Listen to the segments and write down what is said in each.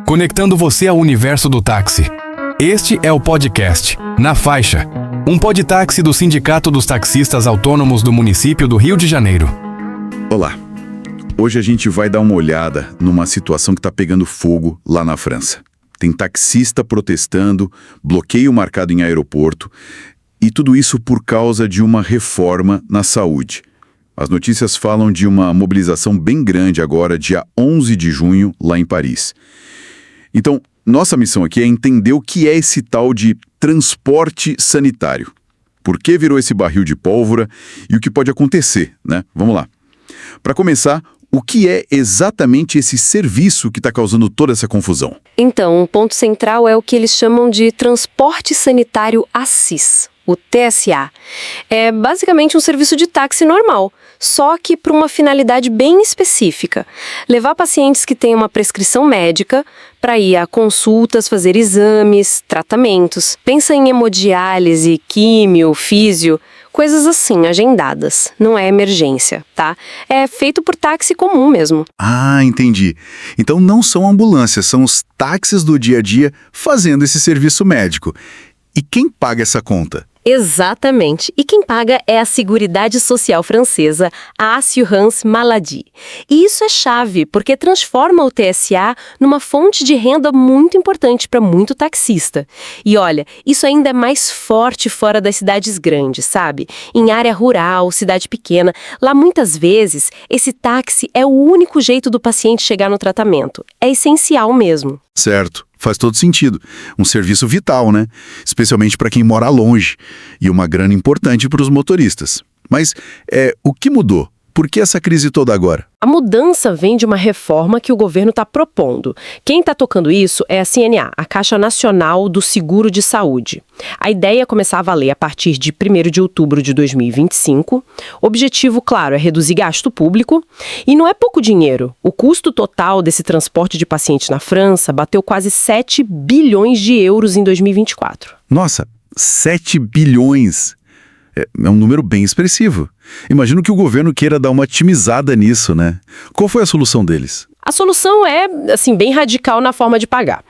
Conectando você ao universo do táxi. Este é o podcast Na Faixa, um podtáxi do Sindicato dos Taxistas Autônomos do município do Rio de Janeiro. Olá, hoje a gente vai dar uma olhada numa situação que está pegando fogo lá na França. Tem taxista protestando, bloqueio marcado em aeroporto, e tudo isso por causa de uma reforma na saúde. As notícias falam de uma mobilização bem grande agora, dia 11 de junho, lá em Paris. Então, nossa missão aqui é entender o que é esse tal de transporte sanitário. Por que virou esse barril de pólvora e o que pode acontecer, né? Vamos lá. Para começar, o que é exatamente esse serviço que está causando toda essa confusão? Então, o ponto central é o que eles chamam de transporte sanitário Assis, o TSA. É basicamente um serviço de táxi normal, só que para uma finalidade bem específica. Levar pacientes que têm uma prescrição médica para ir a consultas, fazer exames, tratamentos. Pensa em hemodiálise, químio, físio, coisas assim, agendadas. Não é emergência, tá? É feito por táxi comum mesmo. Ah, entendi. Então não são ambulâncias, são os táxis do dia a dia fazendo esse serviço médico. E quem paga essa conta? Exatamente. E quem paga é a Seguridade Social francesa, a Assurance Maladie. E isso é chave, porque transforma o TSA numa fonte de renda muito importante para muito taxista. E olha, isso ainda é mais forte fora das cidades grandes, sabe? Em área rural, cidade pequena, lá muitas vezes esse táxi é o único jeito do paciente chegar no tratamento. É essencial mesmo. Certo. Faz todo sentido. Um serviço vital, né? Especialmente para quem mora longe. E uma grana importante para os motoristas. Mas o que mudou? Por que essa crise toda agora? A mudança vem de uma reforma que o governo está propondo. Quem está tocando isso é a CNA, a Caixa Nacional do Seguro de Saúde. A ideia é começar a valer a partir de 1º de outubro de 2025. O objetivo, claro, é reduzir gasto público. E não é pouco dinheiro. O custo total desse transporte de pacientes na França bateu quase 7 bilhões de euros em 2024. Nossa, 7 bilhões! É um número bem expressivo. Imagino que o governo queira dar uma otimizada nisso, né? Qual foi a solução deles? A solução é, bem radical na forma de pagar.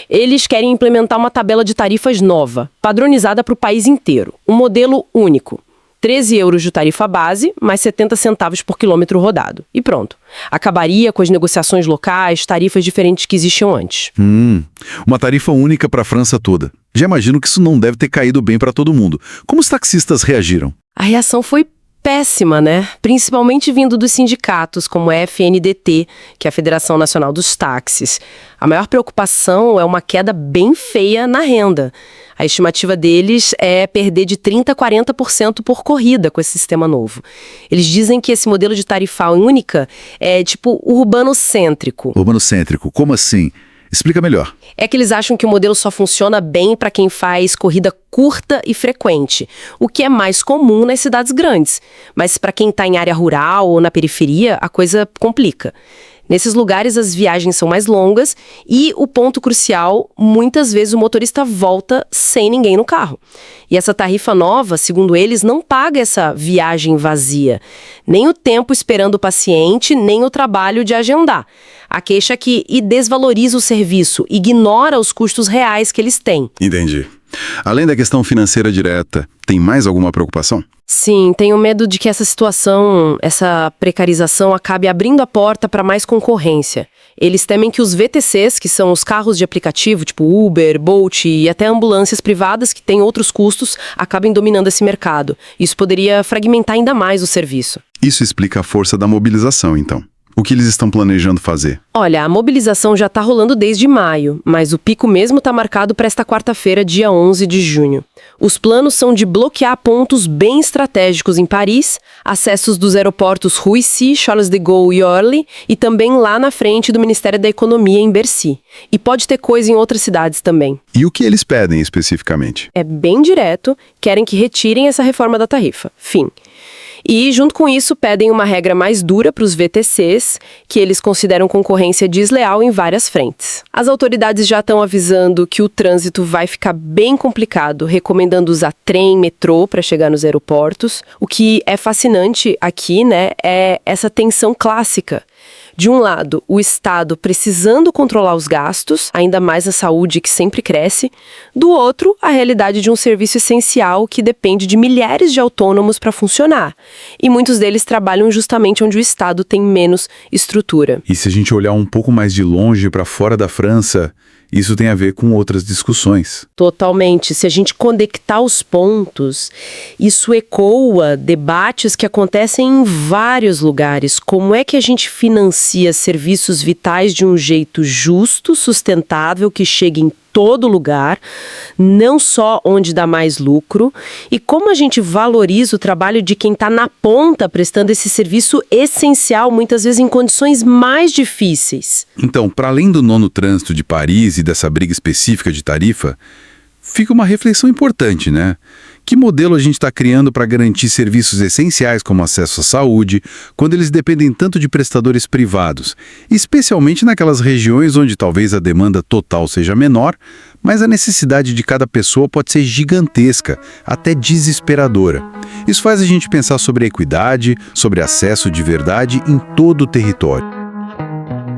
Eles querem implementar uma tabela de tarifas nova, padronizada para o país inteiro. Um modelo único. 13 euros de tarifa base, mais 70 centavos por quilômetro rodado. E pronto. Acabaria com as negociações locais, tarifas diferentes que existiam antes. Uma tarifa única para a França toda. Já imagino que isso não deve ter caído bem para todo mundo. Como os taxistas reagiram? A reação foi péssima, né? Principalmente vindo dos sindicatos, como a FNDT, que é a Federação Nacional dos Táxis. A maior preocupação é uma queda bem feia na renda. A estimativa deles é perder de 30% a 40% por corrida com esse sistema novo. Eles dizem que esse modelo de tarifa única é tipo urbanocêntrico. Urbanocêntrico? Como assim? Explica melhor. É que eles acham que o modelo só funciona bem para quem faz corrida curta e frequente, o que é mais comum nas cidades grandes. Mas para quem está em área rural ou na periferia, a coisa complica. Nesses lugares as viagens são mais longas e, o ponto crucial, muitas vezes o motorista volta sem ninguém no carro. E essa tarifa nova, segundo eles, não paga essa viagem vazia. Nem o tempo esperando o paciente, nem o trabalho de agendar. A queixa é que desvaloriza o serviço, ignora os custos reais que eles têm. Entendi. Além da questão financeira direta, tem mais alguma preocupação? Sim, tenho medo de que essa situação, essa precarização, acabe abrindo a porta para mais concorrência. Eles temem que os VTCs, que são os carros de aplicativo, tipo Uber, Bolt e até ambulâncias privadas que têm outros custos, acabem dominando esse mercado. Isso poderia fragmentar ainda mais o serviço. Isso explica a força da mobilização, então. O que eles estão planejando fazer? Olha, a mobilização já está rolando desde maio, mas o pico mesmo está marcado para esta quarta-feira, dia 11 de junho. Os planos são de bloquear pontos bem estratégicos em Paris, acessos dos aeroportos Roissy, Charles de Gaulle e Orly, e também lá na frente do Ministério da Economia em Bercy. E pode ter coisa em outras cidades também. E o que eles pedem especificamente? É bem direto, querem que retirem essa reforma da tarifa. Fim. E, junto com isso, pedem uma regra mais dura para os VTCs, que eles consideram concorrência desleal em várias frentes. As autoridades já estão avisando que o trânsito vai ficar bem complicado, recomendando usar trem, metrô para chegar nos aeroportos. O que é fascinante aqui, né, é essa tensão clássica. De um lado, o Estado precisando controlar os gastos, ainda mais a saúde que sempre cresce. Do outro, a realidade de um serviço essencial que depende de milhares de autônomos para funcionar. E muitos deles trabalham justamente onde o Estado tem menos estrutura. E se a gente olhar um pouco mais de longe para fora da França, isso tem a ver com outras discussões. Totalmente. Se a gente conectar os pontos, isso ecoa debates que acontecem em vários lugares. Como é que a gente financia serviços vitais de um jeito justo, sustentável, que chegue em todo lugar, não só onde dá mais lucro, e como a gente valoriza o trabalho de quem está na ponta prestando esse serviço essencial, muitas vezes em condições mais difíceis. Então, para além do nono trânsito de Paris e dessa briga específica de tarifa, fica uma reflexão importante, né? Que modelo a gente está criando para garantir serviços essenciais como acesso à saúde, quando eles dependem tanto de prestadores privados, especialmente naquelas regiões onde talvez a demanda total seja menor, mas a necessidade de cada pessoa pode ser gigantesca, até desesperadora. Isso faz a gente pensar sobre a equidade, sobre acesso de verdade em todo o território.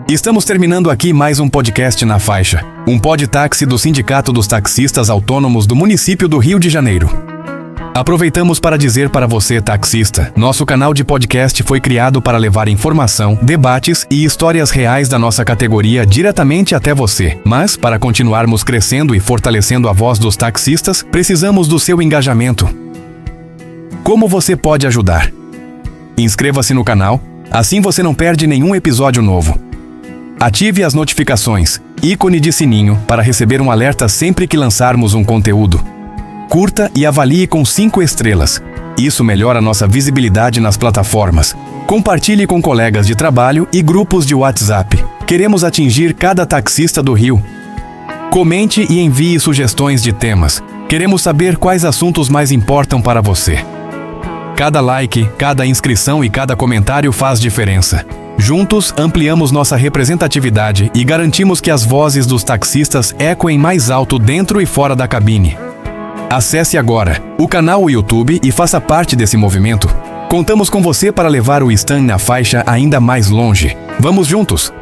Estamos terminando aqui mais um podcast na Faixa, um podtáxi do Sindicato dos Taxistas Autônomos do município do Rio de Janeiro. Aproveitamos para dizer para você, taxista, nosso canal de podcast foi criado para levar informação, debates e histórias reais da nossa categoria diretamente até você. Mas, para continuarmos crescendo e fortalecendo a voz dos taxistas, precisamos do seu engajamento. Como você pode ajudar? Inscreva-se no canal, assim você não perde nenhum episódio novo. Ative as notificações, ícone de sininho, para receber um alerta sempre que lançarmos um conteúdo. Curta e avalie com 5 estrelas. Isso melhora nossa visibilidade nas plataformas. Compartilhe com colegas de trabalho e grupos de WhatsApp. Queremos atingir cada taxista do Rio. Comente e envie sugestões de temas. Queremos saber quais assuntos mais importam para você. Cada like, cada inscrição e cada comentário faz diferença. Juntos, ampliamos nossa representatividade e garantimos que as vozes dos taxistas ecoem mais alto dentro e fora da cabine. Acesse agora o canal YouTube e faça parte desse movimento. Contamos com você para levar o Stand na Faixa ainda mais longe. Vamos juntos!